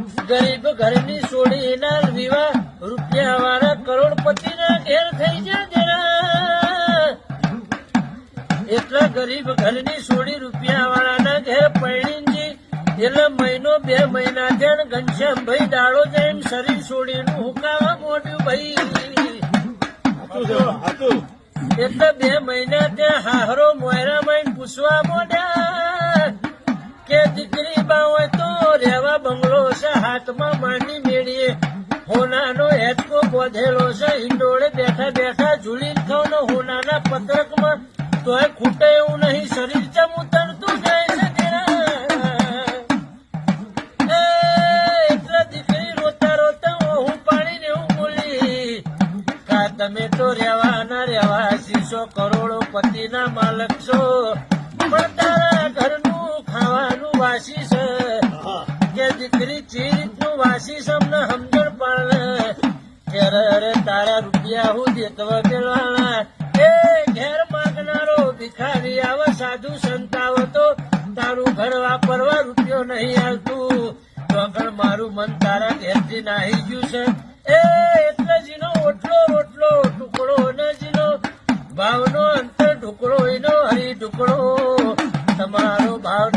ગરીબ ઘરની સોડીના વિવાહ રૂપિયા વાળા કરોડપતિના ઘેર થઈ જાય જરા એટલા ગરીબ ઘરની સોડી રૂપિયા વાળાના ઘેર પૈણીજી એટલે મહિનો 2 મહિના થયા ઘનશ્યામભાઈ દાડો જઈને શરીર છોડીનું હુકાવા મોડ્યું ભાઈ એટલે 2 મહિના ત્યાં હાહરો મોયરામાં પૂછવા મોડ્યા કે દીકરી બા હોય તો રેવા બંગલો છે હાથમાં માંડી મેળીએ હોનાનો હેચકો બોધેલો છે હિંડોળે બેઠા બેઠા ઝૂલી ખાવનો હોનાના પત્રકમાં તોય ખૂટે એવું નહીં શરીર ચમ ઉતરતું જાય છે એટલે દીકરી રોતા રોતા હું પાડીને એવું બોલી કા તમે તો રેવાના રહેવાસી છો કરોડોપતિના માલક છો પણ તારા ઘરનું ખાવાનું વાસી છે કે દીકરી ચી રીતનું વાસી છે અમને સમજણ પાડે કે અરે તારા રૂપિયા હું દેતવા પેલવાના એ ઘેર માગનારો ભિખારી આવે સાધુ સંત આવે તો તારું ઘર વાપરવા રૂપિયો નહીં આવતું તો આગળ મારું મન તારા ઘેરથી નાહી ગયું છે એ એટલે જીનો ઓટલો રોટલો ટુકડો ને જીનો ભાવનો અંતર ટુકડો એનો હરી ટુકડો તમારો ભાવ